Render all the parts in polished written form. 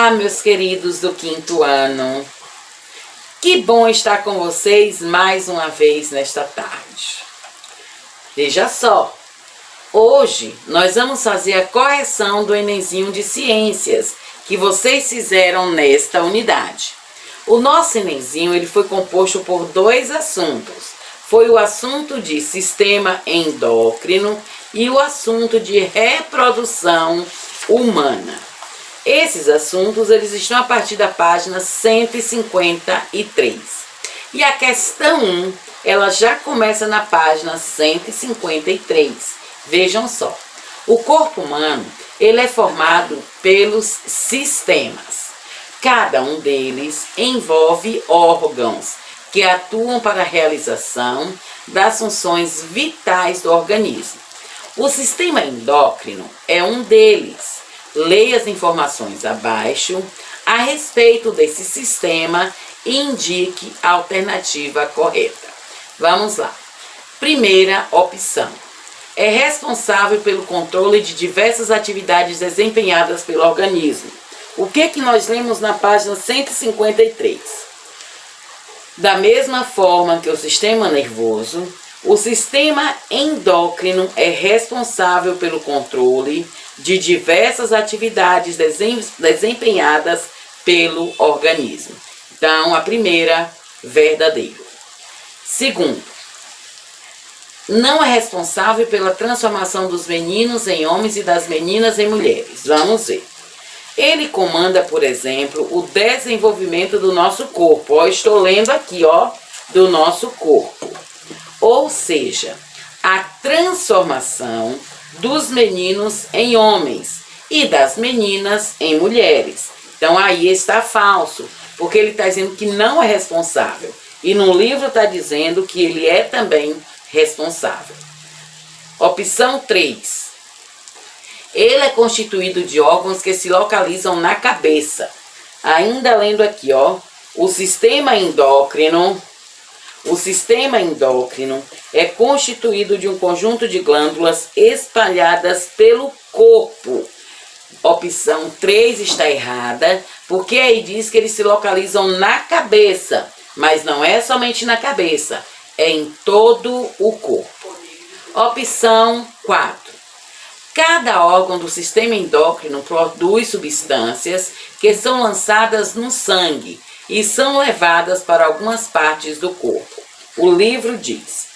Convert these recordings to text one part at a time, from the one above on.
Olá, meus queridos do 5º ano. Que bom estar com vocês mais uma vez nesta tarde. Veja só, hoje nós vamos fazer a correção do Enemzinho de Ciências que vocês fizeram nesta unidade. O nosso Enemzinho ele foi composto por 2 assuntos. Foi o assunto de sistema endócrino e o assunto de reprodução humana. Esses assuntos eles estão a partir da página 153. E a questão 1, ela já começa na página 153. Vejam só. O corpo humano, ele é formado pelos sistemas. Cada um deles envolve órgãos que atuam para a realização das funções vitais do organismo. O sistema endócrino é um deles. Leia as informações abaixo a respeito desse sistema e indique a alternativa correta. Vamos lá. Primeira opção. É responsável pelo controle de diversas atividades desempenhadas pelo organismo. O que nós lemos na página 153? Da mesma forma que o sistema nervoso, o sistema endócrino é responsável pelo controle de diversas atividades desempenhadas pelo organismo. Então, a primeira, verdadeiro. Segundo, não é responsável pela transformação dos meninos em homens e das meninas em mulheres. Vamos ver. Ele comanda, por exemplo, o desenvolvimento do nosso corpo. Ó, estou lendo aqui, ó, do nosso corpo. Ou seja, a transformação dos meninos em homens e das meninas em mulheres. Então aí está falso, porque ele está dizendo que não é responsável. E no livro está dizendo que ele é também responsável. Opção 3. Ele é constituído de órgãos que se localizam na cabeça. Ainda lendo aqui, ó, o sistema endócrino é constituído de um conjunto de glândulas espalhadas pelo corpo. Opção 3 está errada, porque aí diz que eles se localizam na cabeça, mas não é somente na cabeça, é em todo o corpo. Opção 4. Cada órgão do sistema endócrino produz substâncias que são lançadas no sangue e são levadas para algumas partes do corpo. O livro diz: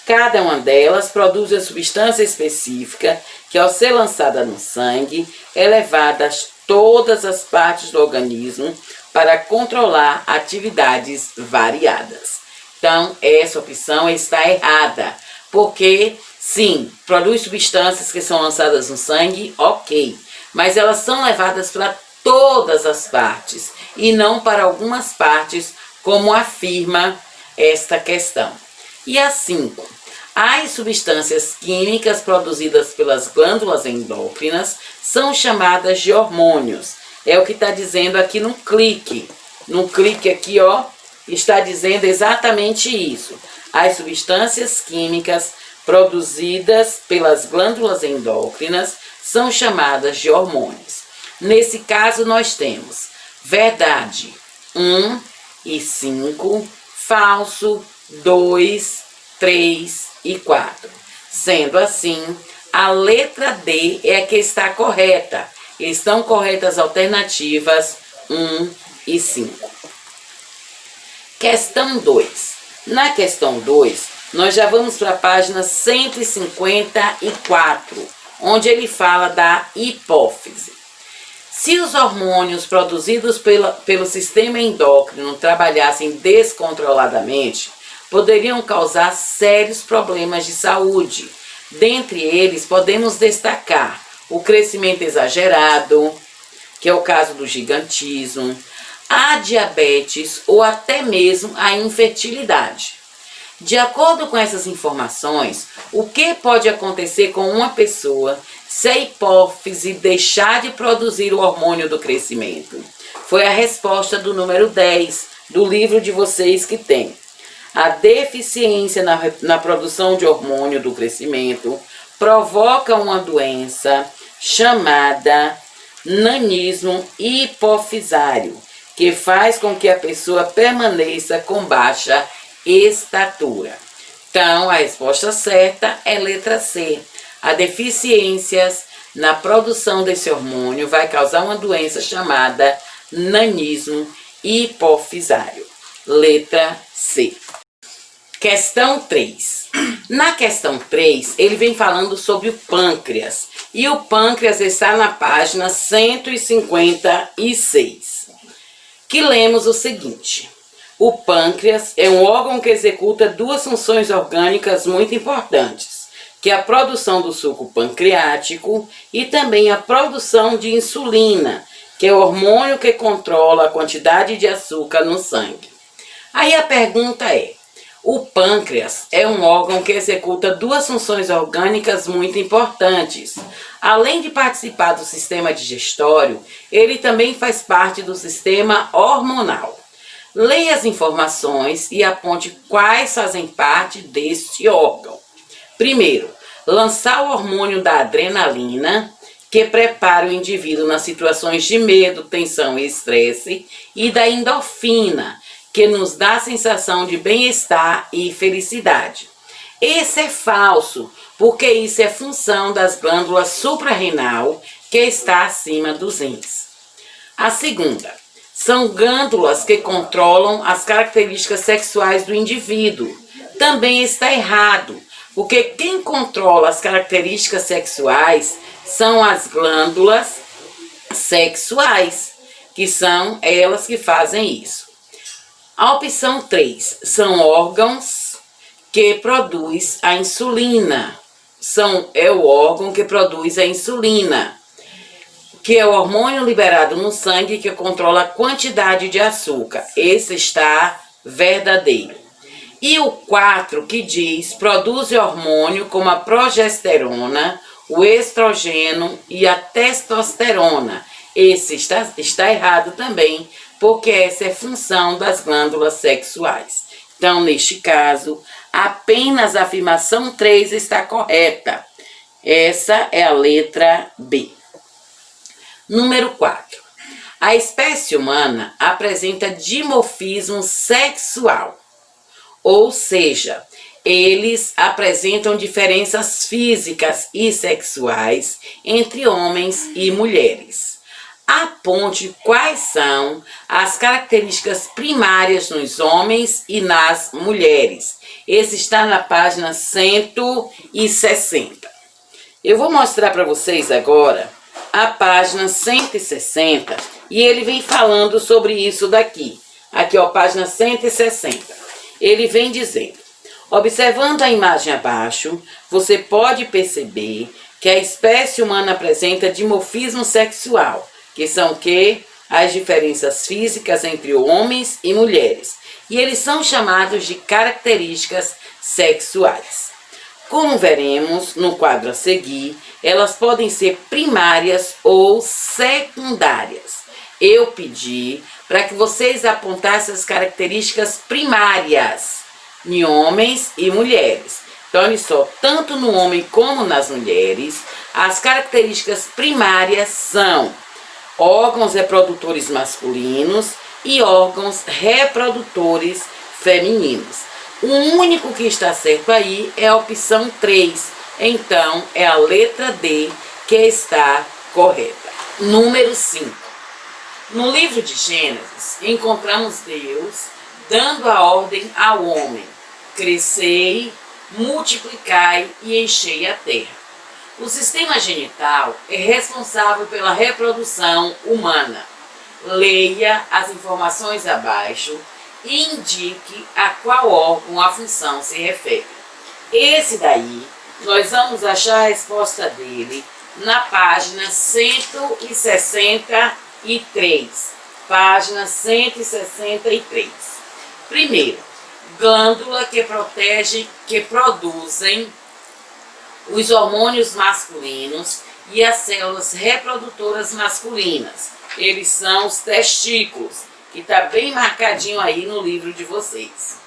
cada uma delas produz uma substância específica que, ao ser lançada no sangue, é levada a todas as partes do organismo para controlar atividades variadas. Então, essa opção está errada, porque, sim, produz substâncias que são lançadas no sangue, ok, mas elas são levadas para todas as partes e não para algumas partes, como afirma esta questão. E a 5. As substâncias químicas produzidas pelas glândulas endócrinas são chamadas de hormônios. É o que está dizendo aqui no clique. No clique aqui, ó, está dizendo exatamente isso. As substâncias químicas produzidas pelas glândulas endócrinas são chamadas de hormônios. Nesse caso, nós temos verdade 1 e 5, falso 2, 3 e 4. Sendo assim, a letra D é a que está correta. Estão corretas alternativas 1 e 5. Questão 2. Na questão 2, nós já vamos para a página 154, onde ele fala da hipófise. Se os hormônios produzidos pelo sistema endócrino trabalhassem descontroladamente, poderiam causar sérios problemas de saúde. Dentre eles, podemos destacar o crescimento exagerado, que é o caso do gigantismo, a diabetes ou até mesmo a infertilidade. De acordo com essas informações, o que pode acontecer com uma pessoa se a hipófise deixar de produzir o hormônio do crescimento? Foi a resposta do número 10 do livro de vocês que tem. A deficiência na produção de hormônio do crescimento provoca uma doença chamada nanismo hipofisário, que faz com que a pessoa permaneça com baixa estatura. Então, a resposta certa é letra C. A deficiências na produção desse hormônio vai causar uma doença chamada nanismo hipofisário. Letra C. Questão 3. Na questão 3, ele vem falando sobre o pâncreas. E o pâncreas está na página 156. Que lemos o seguinte: o pâncreas é um órgão que executa duas funções orgânicas muito importantes, que é a produção do suco pancreático e também a produção de insulina, que é o hormônio que controla a quantidade de açúcar no sangue. Aí a pergunta é: o pâncreas é um órgão que executa duas funções orgânicas muito importantes. Além de participar do sistema digestório, ele também faz parte do sistema hormonal. Leia as informações e aponte quais fazem parte deste órgão. Primeiro, lançar o hormônio da adrenalina, que prepara o indivíduo nas situações de medo, tensão e estresse, e da endorfina, que nos dá a sensação de bem-estar e felicidade. Esse é falso, porque isso é função das glândulas suprarrenal, que está acima dos rins. A segunda, são glândulas que controlam as características sexuais do indivíduo. Também está errado, porque quem controla as características sexuais são as glândulas sexuais, que são elas que fazem isso. A opção 3, são órgãos que produz a insulina. É o órgão que produz a insulina, que é o hormônio liberado no sangue que controla a quantidade de açúcar. Esse está verdadeiro. E o 4, que diz, produz hormônio como a progesterona, o estrogênio e a testosterona. Esse está errado também, porque essa é função das glândulas sexuais. Então, neste caso, apenas a afirmação 3 está correta. Essa é a letra B. Número 4. A espécie humana apresenta dimorfismo sexual, ou seja, eles apresentam diferenças físicas e sexuais entre homens e mulheres. Aponte quais são as características primárias nos homens e nas mulheres. Esse está na página 160. Eu vou mostrar para vocês agora a página 160 e ele vem falando sobre isso daqui. Aqui, ó, página 160. Ele vem dizendo: observando a imagem abaixo, você pode perceber que a espécie humana apresenta dimorfismo sexual, que são o quê? As diferenças físicas entre homens e mulheres. E eles são chamados de características sexuais. Como veremos no quadro a seguir, elas podem ser primárias ou secundárias. Eu pedi para que vocês apontassem as características primárias em homens e mulheres. Então, olha só, tanto no homem como nas mulheres, as características primárias são órgãos reprodutores masculinos e órgãos reprodutores femininos. O único que está certo aí é a opção 3. Então, é a letra D que está correta. Número 5. No livro de Gênesis, encontramos Deus dando a ordem ao homem: crescei, multiplicai e enchei a terra. O sistema genital é responsável pela reprodução humana. Leia as informações abaixo e indique a qual órgão a função se refere. Esse daí, nós vamos achar a resposta dele na página 163. Página 163. Primeiro, glândula que produzem os hormônios masculinos e as células reprodutoras masculinas. Eles são os testículos, que está bem marcadinho aí no livro de vocês.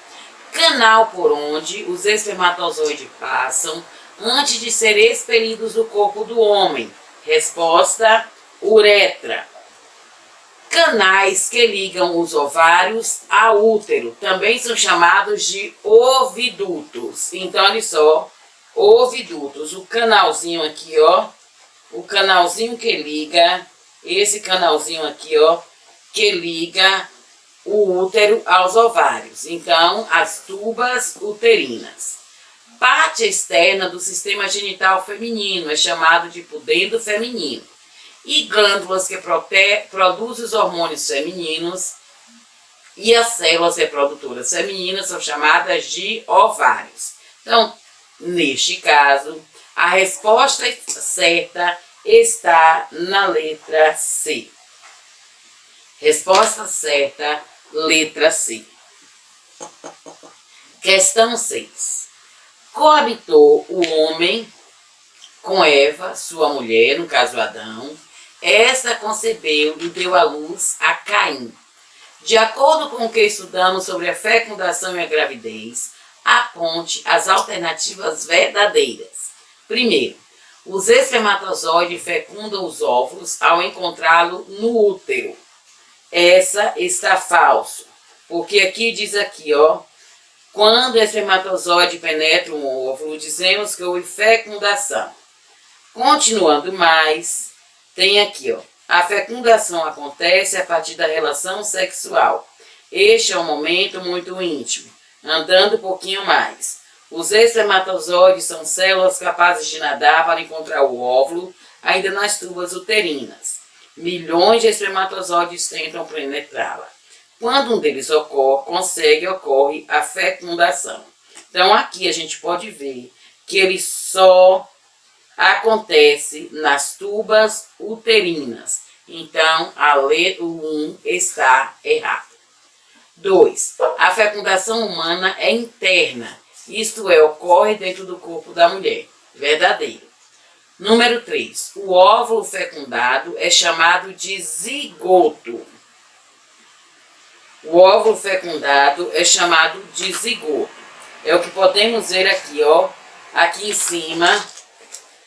Canal por onde os espermatozoides passam antes de serem expelidos do corpo do homem. Resposta uretra. Canais que ligam os ovários ao útero também são chamados de ovidutos. Então, olha só, ovidutos. O canalzinho aqui, ó, o canalzinho que liga, esse canalzinho aqui, ó, que liga o útero aos ovários. Então, as tubas uterinas. Parte externa do sistema genital feminino é chamado de pudendo feminino. E glândulas que produzem os hormônios femininos e as células reprodutoras femininas são chamadas de ovários. Então, neste caso, a resposta certa está na letra C. Resposta certa, letra C. Questão 6. Coabitou o homem com Eva, sua mulher, no caso Adão. Esta concebeu e deu à luz a Caim. De acordo com o que estudamos sobre a fecundação e a gravidez, aponte as alternativas verdadeiras. Primeiro, os espermatozoides fecundam os óvulos ao encontrá-lo no útero. Essa está falso, porque aqui diz aqui, ó, quando o espermatozoide penetra um óvulo, dizemos que houve fecundação. Continuando mais, tem aqui, ó, a fecundação acontece a partir da relação sexual. Este é um momento muito íntimo. Andando um pouquinho mais. Os espermatozoides são células capazes de nadar para encontrar o óvulo, ainda nas tubas uterinas. Milhões de espermatozoides tentam penetrá-la. Quando um deles ocorre a fecundação. Então, aqui a gente pode ver que ele só acontece nas tubas uterinas. Então, a letra 1 está errada. 2. A fecundação humana é interna, isto é, ocorre dentro do corpo da mulher. Verdadeiro. Número 3. O óvulo fecundado é chamado de zigoto. O óvulo fecundado é chamado de zigoto. É o que podemos ver aqui, ó, aqui em cima,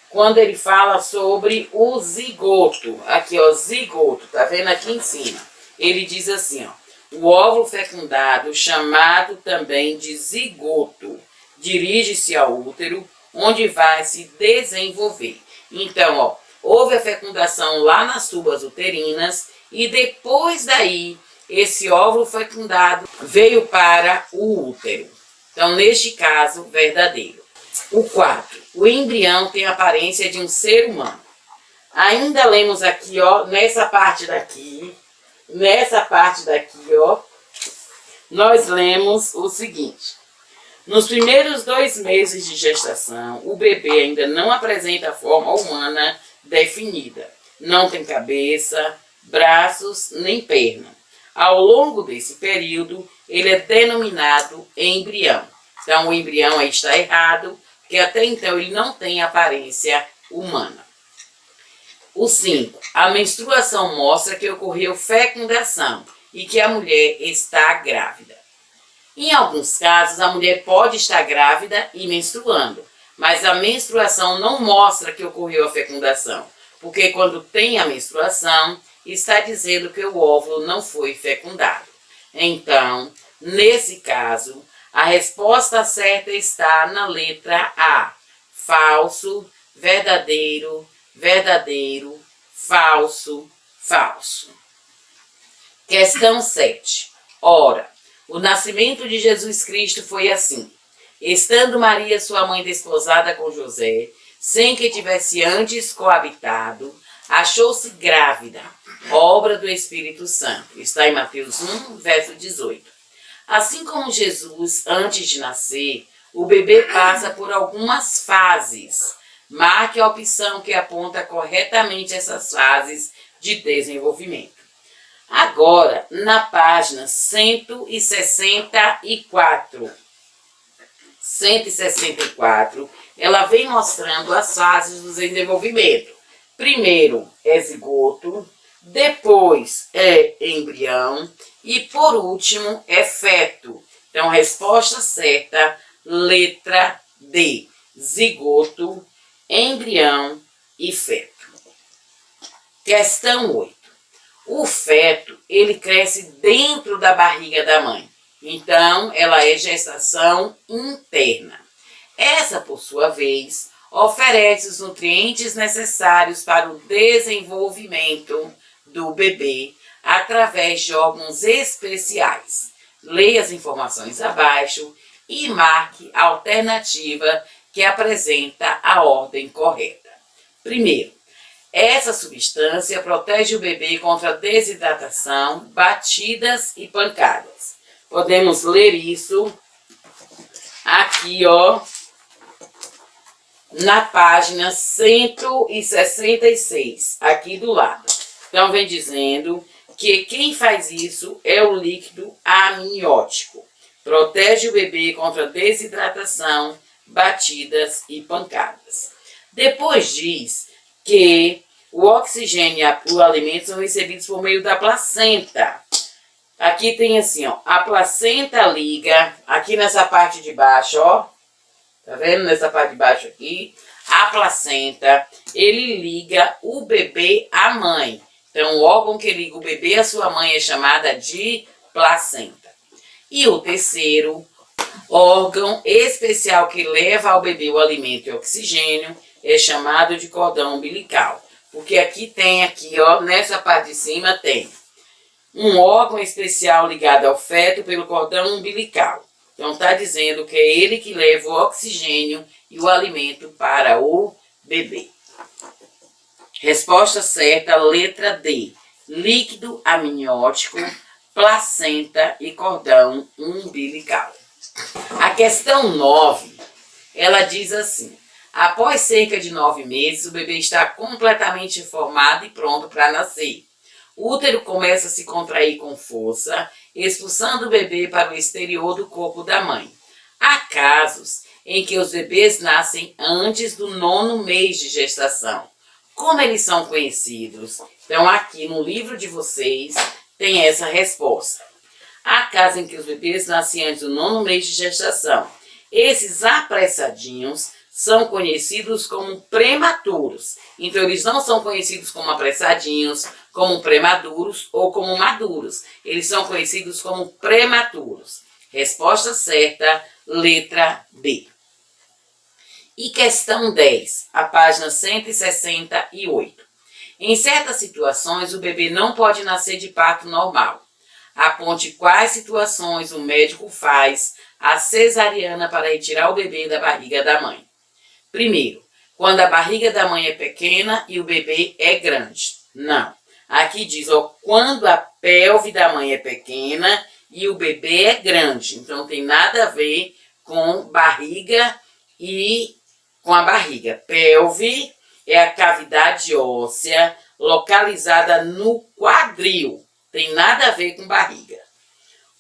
quando ele fala sobre o zigoto. Aqui, ó, zigoto, tá vendo aqui em cima? Ele diz assim, ó, o óvulo fecundado, chamado também de zigoto, dirige-se ao útero, onde vai se desenvolver. Então, ó, houve a fecundação lá nas tubas uterinas e depois daí, esse óvulo fecundado veio para o útero. Então, neste caso, verdadeiro. O 4. O embrião tem a aparência de um ser humano. Ainda lemos aqui, ó, nessa parte daqui, ó, nós lemos o seguinte. Nos primeiros 2 meses de gestação, o bebê ainda não apresenta forma humana definida. Não tem cabeça, braços, nem perna. Ao longo desse período, ele é denominado embrião. Então, o embrião aí está errado, porque até então ele não tem aparência humana. O 5. A menstruação mostra que ocorreu fecundação e que a mulher está grávida. Em alguns casos, a mulher pode estar grávida e menstruando, mas a menstruação não mostra que ocorreu a fecundação, porque quando tem a menstruação, está dizendo que o óvulo não foi fecundado. Então, nesse caso, a resposta certa está na letra A. Falso, verdadeiro, verdadeiro, falso, falso. Questão 7. Ora, o nascimento de Jesus Cristo foi assim. Estando Maria, sua mãe, desposada com José, sem que tivesse antes coabitado, achou-se grávida, obra do Espírito Santo. Está em Mateus 1, verso 18. Assim como Jesus, antes de nascer, o bebê passa por algumas fases. Marque a opção que aponta corretamente essas fases de desenvolvimento. Agora, na página 164, ela vem mostrando as fases do desenvolvimento. Primeiro é zigoto, depois é embrião e por último é feto. Então, resposta certa, letra D. Zigoto, embrião e feto. Questão 8. O feto, ele cresce dentro da barriga da mãe. Então, ela é gestação interna. Essa, por sua vez, oferece os nutrientes necessários para o desenvolvimento do bebê através de órgãos especiais. Leia as informações abaixo e marque a alternativa que apresenta a ordem correta. Primeiro, essa substância protege o bebê contra desidratação, batidas e pancadas. Podemos ler isso aqui, ó, na página 166, aqui do lado. Então, vem dizendo que quem faz isso é o líquido amniótico. Protege o bebê contra desidratação, batidas e pancadas. Depois diz que o oxigênio e o alimento são recebidos por meio da placenta. Aqui tem assim, ó, a placenta liga, aqui nessa parte de baixo, ó, tá vendo? Nessa parte de baixo aqui, a placenta, ele liga o bebê à mãe. Então, o órgão que liga o bebê à sua mãe é chamada de placenta. E o terceiro órgão especial que leva ao bebê o alimento e o oxigênio é chamado de cordão umbilical. Porque aqui tem, aqui, ó, nessa parte de cima tem um órgão especial ligado ao feto pelo cordão umbilical. Então, está dizendo que é ele que leva o oxigênio e o alimento para o bebê. Resposta certa, letra D. Líquido amniótico, placenta e cordão umbilical. A questão 9, ela diz assim: após cerca de 9 meses, o bebê está completamente formado e pronto para nascer. O útero começa a se contrair com força, expulsando o bebê para o exterior do corpo da mãe. Há casos em que os bebês nascem antes do 9º mês de gestação. Como eles são conhecidos? Então, aqui no livro de vocês tem essa resposta. Há casos em que os bebês nascem antes do 9º mês de gestação. Esses apressadinhos são conhecidos como prematuros. Então, eles não são conhecidos como apressadinhos, como premaduros ou como maduros. Eles são conhecidos como prematuros. Resposta certa, letra B. E questão 10, a página 168. Em certas situações, o bebê não pode nascer de parto normal. Aponte quais situações o médico faz a cesariana para retirar o bebê da barriga da mãe. Primeiro, quando a barriga da mãe é pequena e o bebê é grande. Não. Aqui diz, ó, quando a pelve da mãe é pequena e o bebê é grande. Então, não tem nada a ver com barriga e com a barriga. Pelve é a cavidade óssea localizada no quadril. Tem nada a ver com barriga.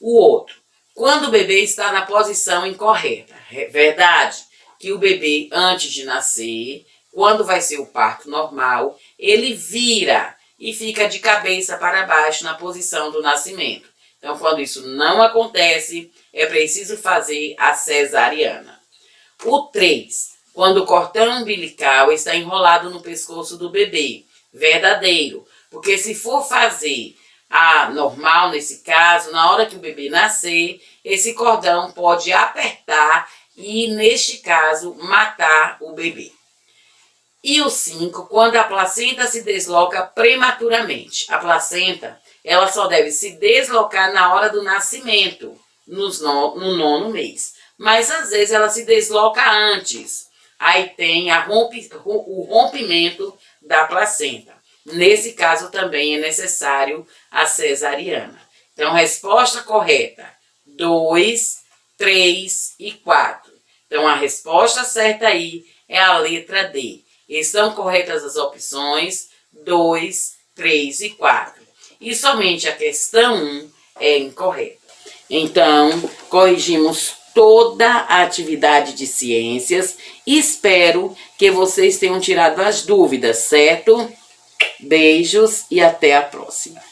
O outro, quando o bebê está na posição incorreta. É verdade que o bebê, antes de nascer, quando vai ser o parto normal, ele vira e fica de cabeça para baixo na posição do nascimento. Então, quando isso não acontece, é preciso fazer a cesariana. O 3, quando o cordão umbilical está enrolado no pescoço do bebê. Verdadeiro, porque se for fazer a normal nesse caso, na hora que o bebê nascer, esse cordão pode apertar e, neste caso, matar o bebê. E o 5, quando a placenta se desloca prematuramente. A placenta, ela só deve se deslocar na hora do nascimento, no 9º mês. Mas, às vezes, ela se desloca antes. Aí tem o rompimento da placenta. Nesse caso, também é necessário a cesariana. Então, resposta correta, 2, 3 e 4. Então, a resposta certa aí é a letra D. Estão corretas as opções 2, 3 e 4. E somente a questão 1 é incorreta. Então, corrigimos toda a atividade de ciências. Espero que vocês tenham tirado as dúvidas, certo? Beijos e até a próxima.